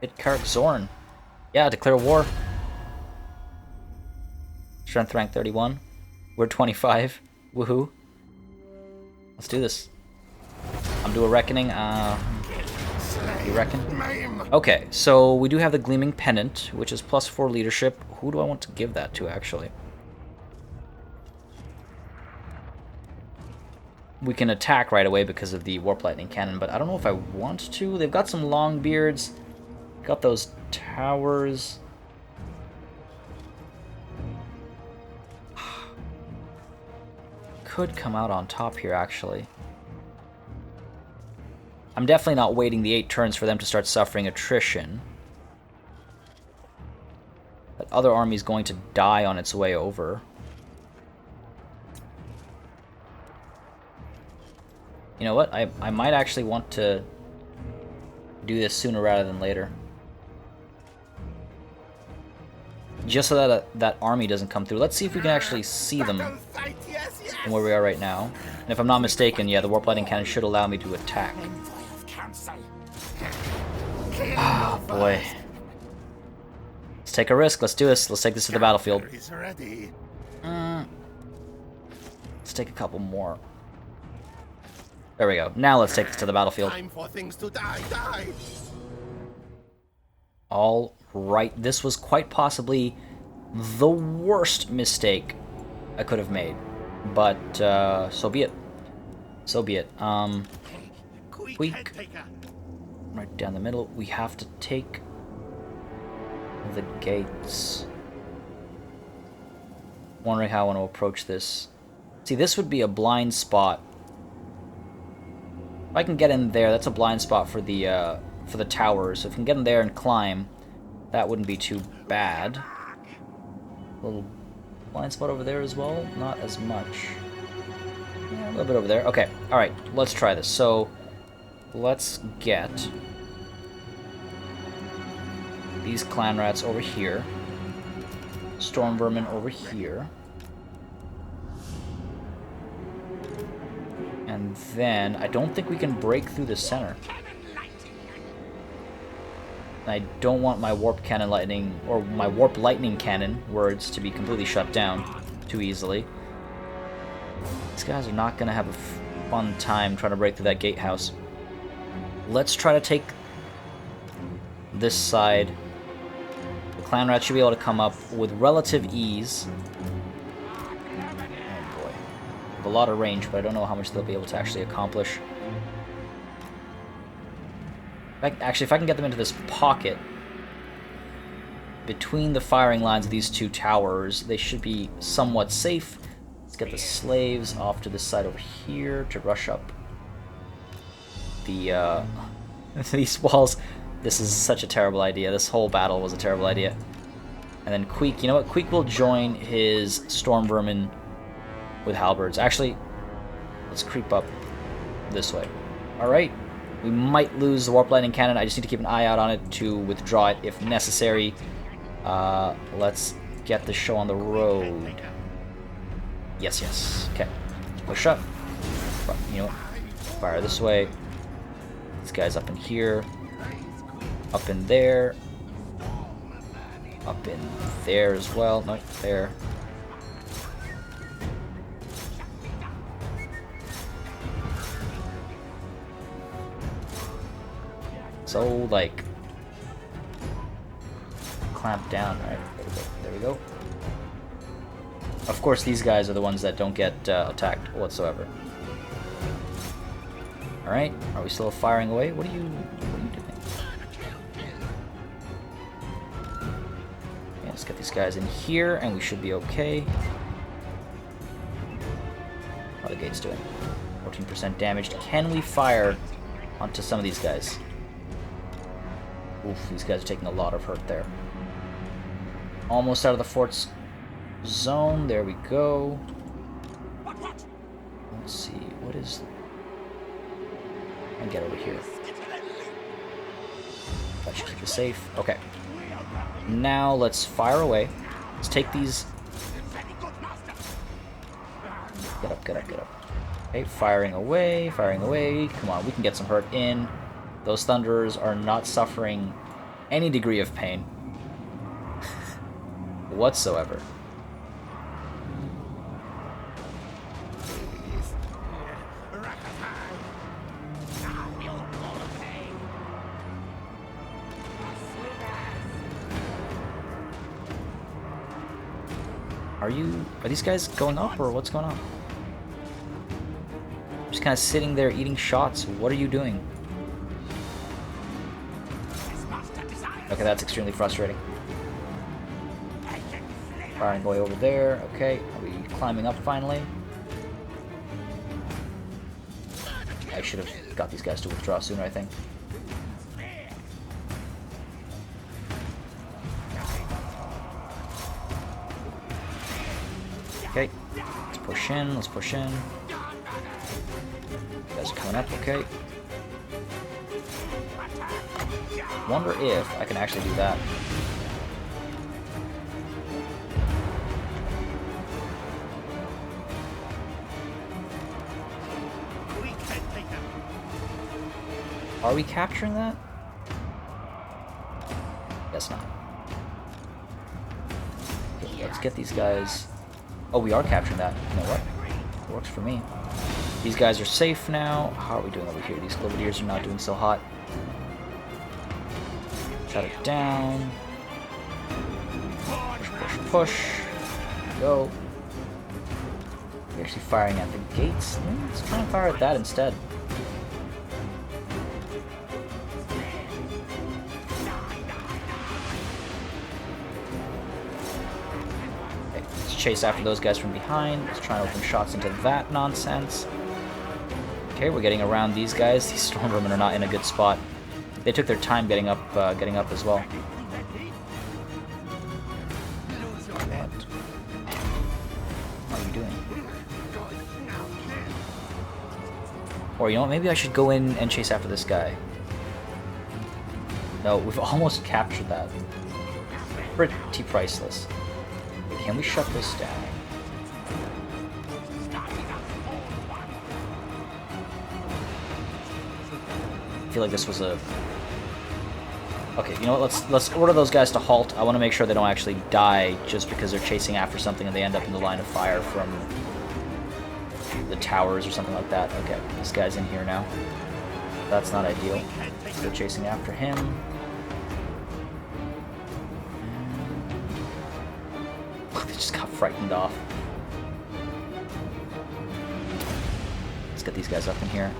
hit Karak Zorn. Yeah, declare war. Strength rank 31. We're 25. Woohoo. Let's do this. I'm due a reckoning. You reckon? Okay, so we do have the Gleaming Pennant, which is +4 leadership. Who do I want to give that to, actually? We can attack right away because of the Warp Lightning Cannon, but I don't know if I want to. They've got some long beards. Got those towers. Could come out on top here, actually. I'm definitely not waiting the 8 turns for them to start suffering attrition. That other army's going to die on its way over. You know what? I might actually want to do this sooner rather than later. Just so that that army doesn't come through. Let's see if we can actually see them from where we are right now. And if I'm not mistaken, yeah, the Warp Lightning Cannon should allow me to attack. Oh, boy. Let's take a risk. Let's do this. Let's take this to the battlefield. Let's take a couple more. There we go. Now let's take this to the battlefield. Time for things to die. All right, this was quite possibly the worst mistake I could have made, but so be it. So be it. Queek Headtaker. Right down the middle. We have to take the gates. Wondering how I want to approach this. See, this would be a blind spot. If I can get in there, that's a blind spot for the towers. So if I can get in there and climb, that wouldn't be too bad. A little blind spot over there as well, not as much. Yeah, a little bit over there. Okay, alright, let's try this. So, let's get these clan rats over here. Storm vermin over here. And then, I don't think we can break through the center. I don't want my warp cannon lightning, or my warp lightning cannon words to be completely shut down too easily. These guys are not going to have a fun time trying to break through that gatehouse. Let's try to take this side. The clan rats should be able to come up with relative ease. Oh boy. With a lot of range, but I don't know how much they'll be able to actually accomplish. Actually, if I can get them into this pocket between the firing lines of these two towers, they should be somewhat safe. Let's get the slaves off to this side over here to rush up the these walls. This is such a terrible idea. This whole battle was a terrible idea. And then Queek, you know what? Queek will join his storm vermin with halberds. Actually, let's creep up this way. All right. We might lose the warp lightning cannon. I just need to keep an eye out on it to withdraw it if necessary. Let's get the show on the road. Yes, yes. Okay. Push up. You know what? Fire this way. This guy's up in here. Up in there. Up in there as well. No, there. So, like, clamp down, right? There we go. Of course, these guys are the ones that don't get attacked whatsoever. All right, are we still firing away? What are you doing? Okay, let's get these guys in here, and we should be okay. How are the gates doing? 14% damaged. Can we fire onto some of these guys? Oof, these guys are taking a lot of hurt there. Almost out of the fort's zone. There we go. Let's see. What is... And get over here. That should keep us safe. Okay. Now let's fire away. Let's take these... Get up, get up, get up. Okay, firing away, firing away. Come on, we can get some hurt in. Those Thunderers are not suffering any degree of pain whatsoever. Are these guys going up or what's going on? Just kind of sitting there eating shots. What are you doing? Okay, that's extremely frustrating. Firing away over there. Okay, are we climbing up finally? I should have got these guys to withdraw sooner, I think. Okay, let's push in, let's push in. You guys are coming up, okay. Wonder if I can actually do that. Are we capturing that? Guess not. Okay, let's get these guys. Oh, we are capturing that. You know what? It works for me. These guys are safe now. How are we doing over here? These Globadiers are not doing so hot. Shut it down. Push, push, push. Go. We're actually firing at the gates. Let's try and fire at that instead. Okay, let's chase after those guys from behind. Let's try and open shots into that nonsense. Okay, we're getting around these guys. These Stormvermin are not in a good spot. They took their time getting up as well. What are you doing? Or, you know what, maybe I should go in and chase after this guy. No, we've almost captured that. Pretty priceless. Can we shut this down? I feel like this was a... Okay, you know what, let's order those guys to halt. I want to make sure they don't actually die just because they're chasing after something and they end up in the line of fire from the towers or something like that. Okay, this guy's in here now. That's not ideal. They're chasing after him. They just got frightened off. Let's get these guys up in here.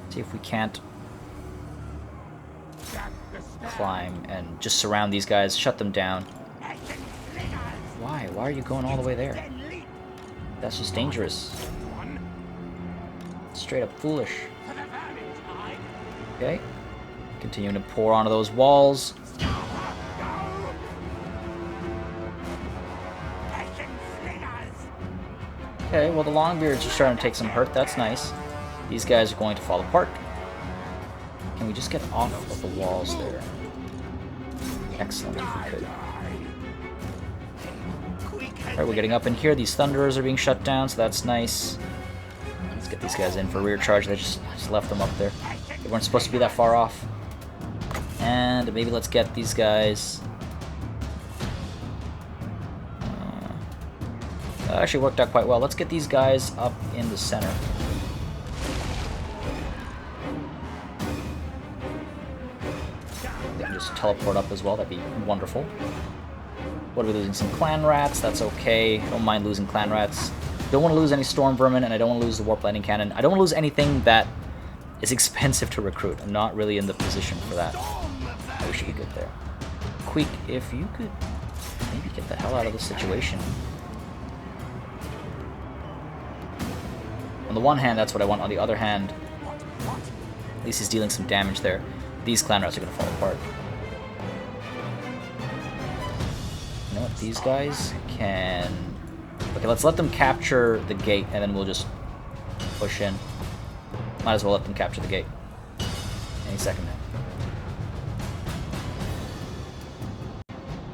See if we can't climb and just surround these guys, shut them down. Why? Why are you going all the way there? That's just dangerous. Straight up foolish. Okay. Continuing to pour onto those walls. Okay, well the Longbeards are starting to take some hurt. That's nice. These guys are going to fall apart. Can we just get off of the walls there? Excellent, if we could. Alright, we're getting up in here. These Thunderers are being shut down, so that's nice. Let's get these guys in for a rear charge. I just left them up there. They weren't supposed to be that far off. And maybe let's get these guys... that actually worked out quite well. Let's get these guys up in the center. They can just teleport up as well. That'd be wonderful. What are we losing? Some clan rats. That's okay. Don't mind losing clan rats. Don't want to lose any storm vermin, and I don't want to lose the warp lightning cannon. I don't want to lose anything that is expensive to recruit. I'm not really in the position for that. We should be good there. Queek, if you could maybe get the hell out of this situation. On the one hand, that's what I want. On the other hand, at least he's dealing some damage there. These clan rats are going to fall apart. You know what? These guys can... Okay, let's let them capture the gate, and then we'll just push in. Might as well let them capture the gate. Any second now.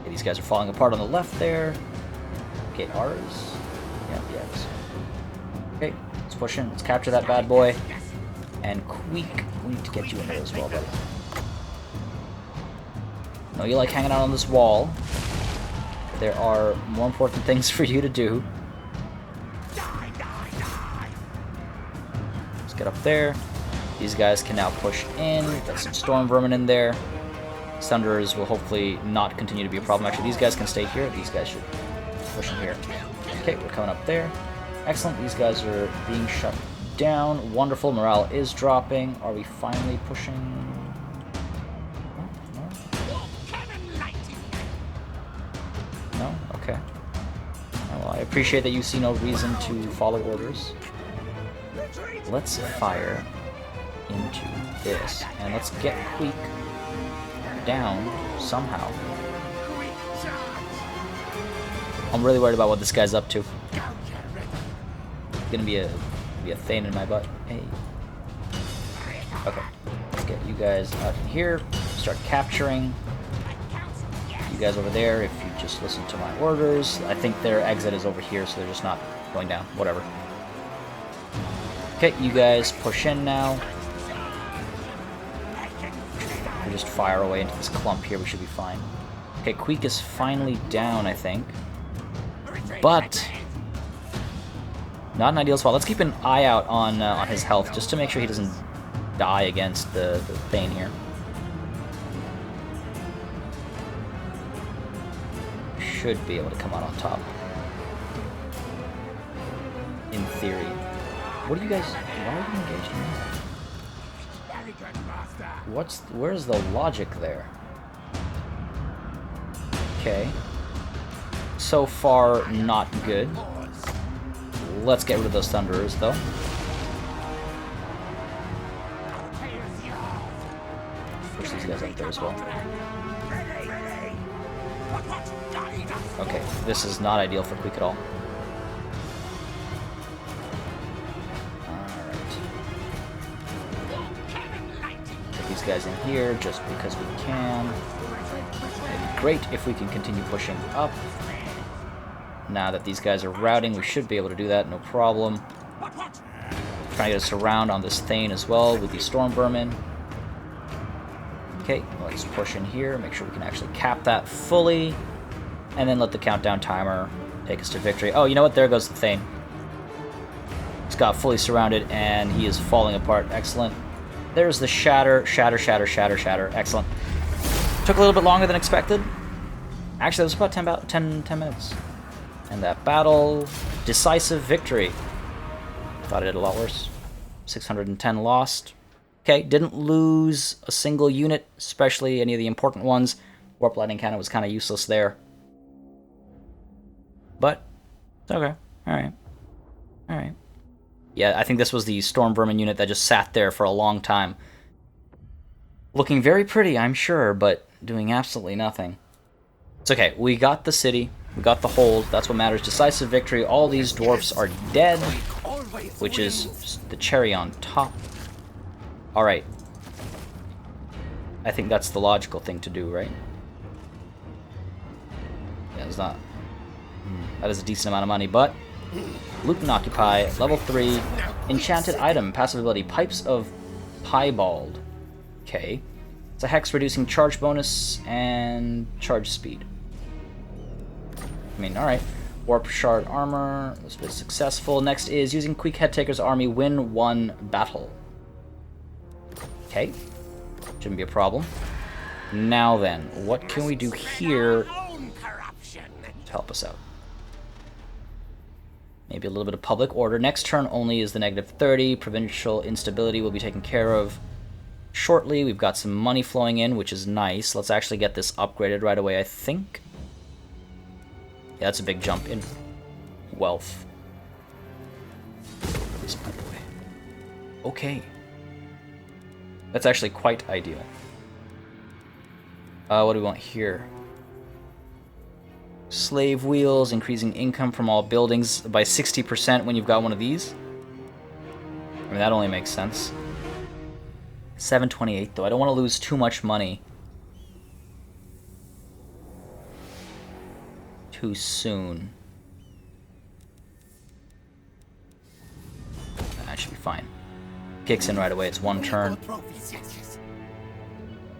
Okay, these guys are falling apart on the left there. Gate ours? Yeah, yes. Okay, let's push in. Let's capture that bad boy. And Queek, we need to get you in there as well, buddy. No, you like hanging out on this wall. There are more important things for you to do. Let's get up there. These guys can now push in. Got some storm vermin in there. Thunderers will hopefully not continue to be a problem. Actually, these guys can stay here. These guys should push in here. Okay, we're coming up there. Excellent. These guys are being shut down. Wonderful. Morale is dropping. Are we finally pushing? No? Okay. Well, I appreciate that you see no reason to follow orders. Let's fire into this, and let's get Queek down somehow. I'm really worried about what this guy's up to. It's gonna be a thing in my butt. Hey. Okay. Let's get you guys out in here. Start capturing. You guys over there, if you just listen to my orders. I think their exit is over here, so they're just not going down. Whatever. Okay, you guys push in now. We'll just fire away into this clump here. We should be fine. Okay, Queek is finally down, I think. But Not an ideal spot. Let's keep an eye out on his health, just to make sure he doesn't die against the Thane here. Should be able to come out on top. In theory. What are you guys... Why are you engaging me? Where's the logic there? Okay. So far, not good. Let's get rid of those Thunderers, though. Push these guys up there as well. Okay, this is not ideal for Queek at all. Put these guys in here just because we can. It'd be great if we can continue pushing up. Now that these guys are routing, we should be able to do that, no problem. Trying to get a surround on this Thane as well with these Storm Vermin. Okay, let's push in here, make sure we can actually cap that fully, and then let the countdown timer take us to victory. Oh, you know what? There goes the Thane. He's got fully surrounded, and he is falling apart. Excellent. There's the shatter, shatter, shatter, shatter, shatter. Excellent. Took a little bit longer than expected. Actually, it was about 10 minutes. And that battle, decisive victory. Thought it did a lot worse. 610 lost. Okay, didn't lose a single unit, especially any of the important ones. Warp Lightning Cannon was kind of useless there. But, it's okay. Alright. Alright. Yeah, I think this was the Storm Vermin unit that just sat there for a long time. Looking very pretty, I'm sure, but doing absolutely nothing. It's okay. We got the city. We got the hold. That's what matters. Decisive victory. All these dwarfs are dead, which is the cherry on top. Alright. I think that's the logical thing to do, right? Yeah, it's not... That is a decent amount of money, but... Loot and Occupy, level 3, enchanted item, passive ability, Pipes of Piebald. Okay. It's a hex reducing charge bonus and charge speed. I mean, alright. Warp Shard Armor, this was successful. Next is using Queek Headtaker's army, win 1 battle. Okay. Shouldn't be a problem. Now then, what can we do here to help us out? Maybe a little bit of public order. Next turn only is the -30. Provincial instability will be taken care of shortly. We've got some money flowing in, which is nice. Let's actually get this upgraded right away, I think. Yeah, that's a big jump in wealth. This, by the way. Okay. That's actually quite ideal. What do we want here? Slave wheels, increasing income from all buildings by 60% when you've got one of these. I mean, that only makes sense. 728 though. I don't want to lose too much money too soon. That should be fine. Kicks in right away. It's 1 turn.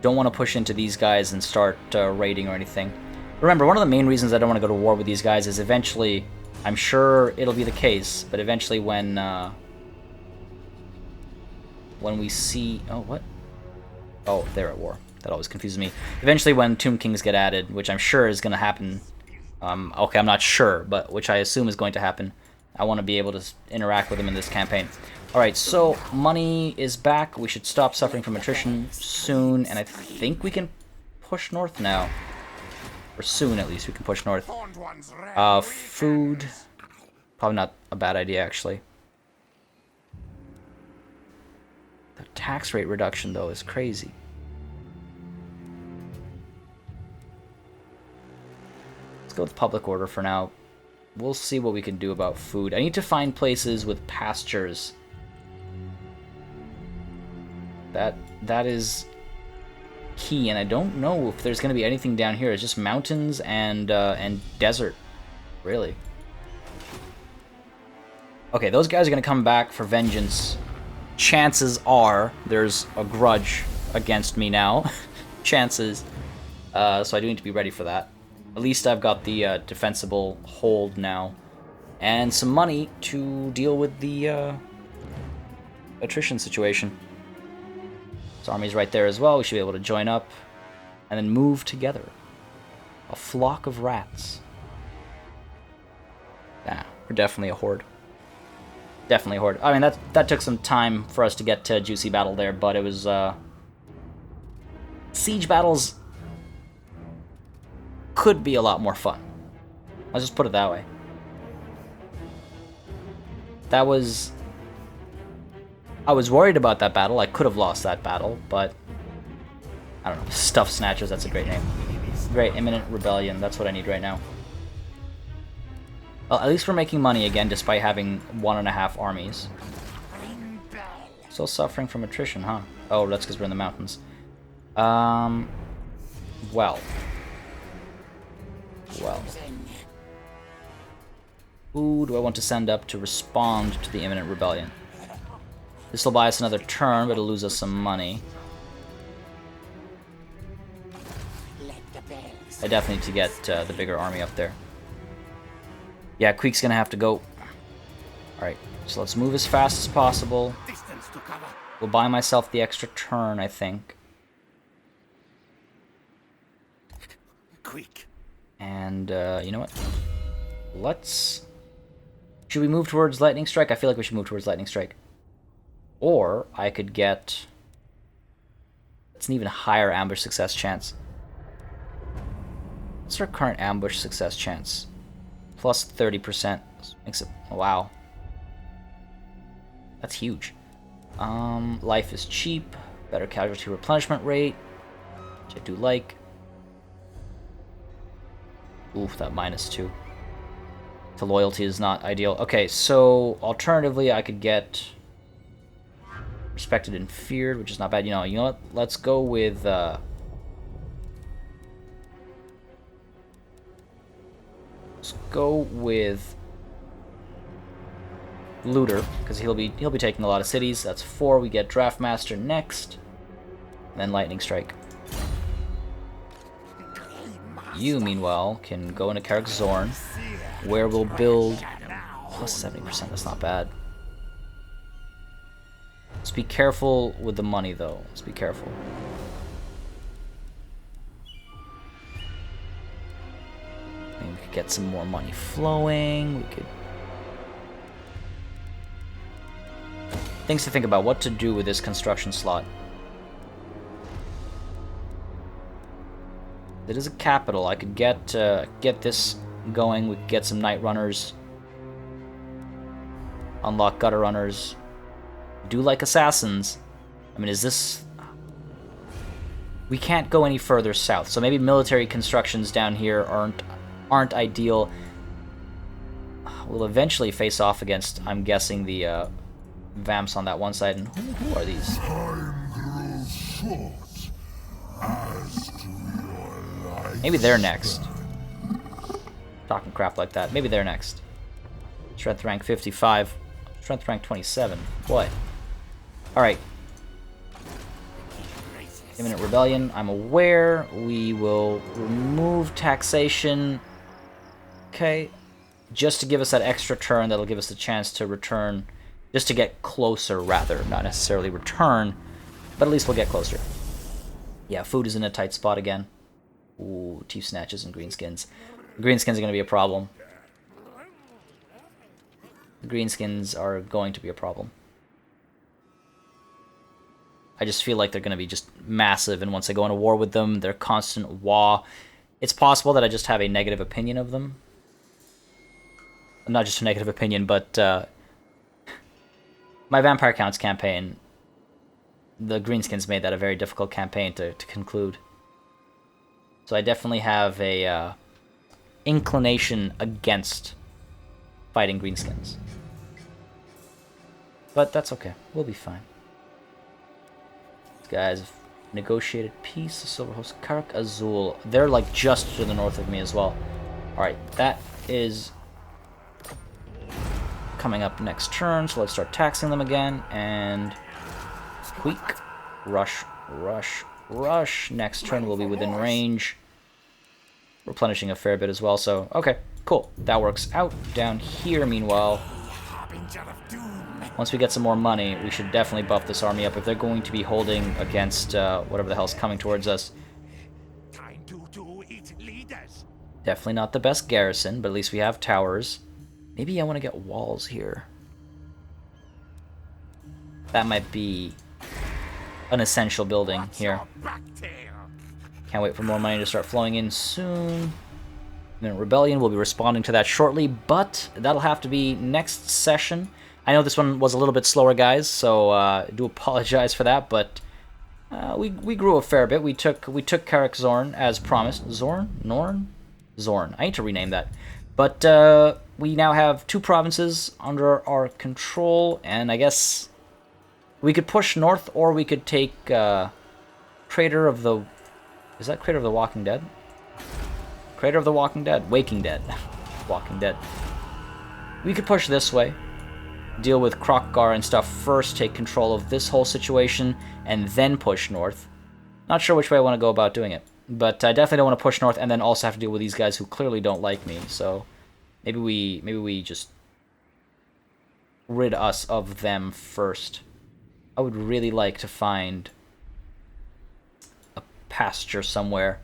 Don't want to push into these guys and start raiding or anything. Remember, one of the main reasons I don't want to go to war with these guys is eventually, I'm sure it'll be the case, but eventually when we see... Oh, what? Oh, they're at war. That always confuses me. Eventually when Tomb Kings get added, which I'm sure is going to happen. Okay, I'm not sure, but which I assume is going to happen. I want to be able to interact with them in this campaign. Alright, so money is back. We should stop suffering from attrition soon, and I think we can push north now. Or soon, at least, we can push north. Food. Probably not a bad idea, actually. The tax rate reduction, though, is crazy. Let's go with public order for now. We'll see what we can do about food. I need to find places with pastures. That is key, and I don't know if there's going to be anything down here. It's just mountains and desert, really. Okay, those guys are going to come back for vengeance. Chances are there's a grudge against me now. Chances. So I do need to be ready for that. At least I've got the defensible hold now. And some money to deal with the attrition situation. This army's right there as well. We should be able to join up and then move together. A flock of rats. Yeah, we're definitely a horde. Definitely a horde. I mean, that took some time for us to get to juicy battle there, but it was siege battles could be a lot more fun. Let's just put it that way. That was... I was worried about that battle. I could have lost that battle, but... I don't know. Stuff Snatchers, that's a great name. Great, Imminent Rebellion. That's what I need right now. Well, at least we're making money again, despite having 1.5 armies. Still suffering from attrition, huh? Oh, that's because we're in the mountains. Well. Who do I want to send up to respond to the imminent rebellion? This will buy us another turn, but it'll lose us some money. I definitely need to get the bigger army up there. Yeah, Queek's gonna have to go. Alright, so let's move as fast as possible. Will buy myself the extra turn, I think. Queek. And, you know what? Let's... Should we move towards Lightning Strike? I feel like we should move towards Lightning Strike. Or I could get... It's an even higher ambush success chance. What's our current ambush success chance? Plus 30%. Makes it... Wow. That's huge. Life is cheap. Better casualty replenishment rate. Which I do like. Oof, that -2. To loyalty is not ideal. Okay, so alternatively I could get respected and feared, which is not bad. You know what? Let's go with Looter, because he'll be taking a lot of cities. That's 4. We get Draftmaster next, and then Lightning Strike. You, meanwhile, can go into Karak Zorn, where we'll build plus 70%. That's not bad. Let's be careful with the money, though. Let's be careful. Maybe we could get some more money flowing. We could... Things to think about. What to do with this construction slot. It is a capital. I could get this going. We could get some Night Runners. Unlock Gutter Runners. Do like Assassins. I mean, is this... We can't go any further south, so maybe military constructions down here aren't ideal. We'll eventually face off against, I'm guessing, the Vamps on that one side. And who are these? Maybe they're next. Talking crap like that. Maybe they're next. Strength rank 55. Strength rank 27. Boy. Alright. Imminent Rebellion. I'm aware. We will remove taxation. Okay. Just to give us that extra turn that'll give us the chance to return. Just to get closer, rather. Not necessarily return. But at least we'll get closer. Yeah, food is in a tight spot again. Ooh, Teeth Snatches and Greenskins. The Greenskins are going to be a problem. The Greenskins are going to be a problem. I just feel like they're going to be just massive, and once I go into war with them, they're constant wah. It's possible that I just have a negative opinion of them. Not just a negative opinion, but my Vampire Counts campaign, the Greenskins made that a very difficult campaign to conclude. So I definitely have a inclination against fighting Greenskins. But that's okay. We'll be fine. These guys have negotiated peace. The Silver Host Karak Azul. They're like just to the north of me as well. Alright, that is coming up next turn. So let's start taxing them again. And Queek. Rush. Next turn we'll be within range. replenishing a fair bit as well. So, okay, cool. That works out. Down here, meanwhile, once we get some more money, we should definitely buff this army up if they're going to be holding against whatever the hell's coming towards us. Definitely not the best garrison, but at least we have towers. Maybe I want to get walls here. That might be an essential building here. Can't wait for more money to start flowing in soon. Then Rebellion will be responding to that shortly, but that'll have to be next session. I know this one was a little bit slower, guys, so I do apologize for that, but we grew a fair bit. We took Karak Zorn as promised. Zorn. I need to rename that. But we now have 2 provinces under our control, and I guess we could push north, or we could take Crater of the... Is that Crater of the Walking Dead? Crater of the Walking Dead. Waking Dead. Walking Dead. We could push this way, deal with Krokgar and stuff first, take control of this whole situation, and then push north. Not sure which way I want to go about doing it. But I definitely don't want to push north and then also have to deal with these guys who clearly don't like me. So maybe we just rid us of them first. I would really like to find a pasture somewhere,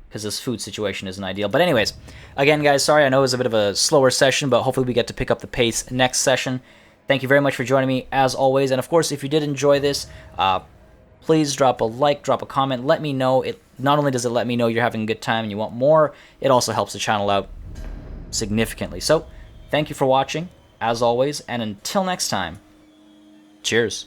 because this food situation isn't ideal. But anyways, again, guys, sorry, I know it was a bit of a slower session, but hopefully we get to pick up the pace next session. Thank you very much for joining me, as always. And of course, if you did enjoy this, please drop a like, drop a comment, let me know. It not only does it let me know you're having a good time and you want more, it also helps the channel out significantly. So, thank you for watching, as always, and until next time, cheers.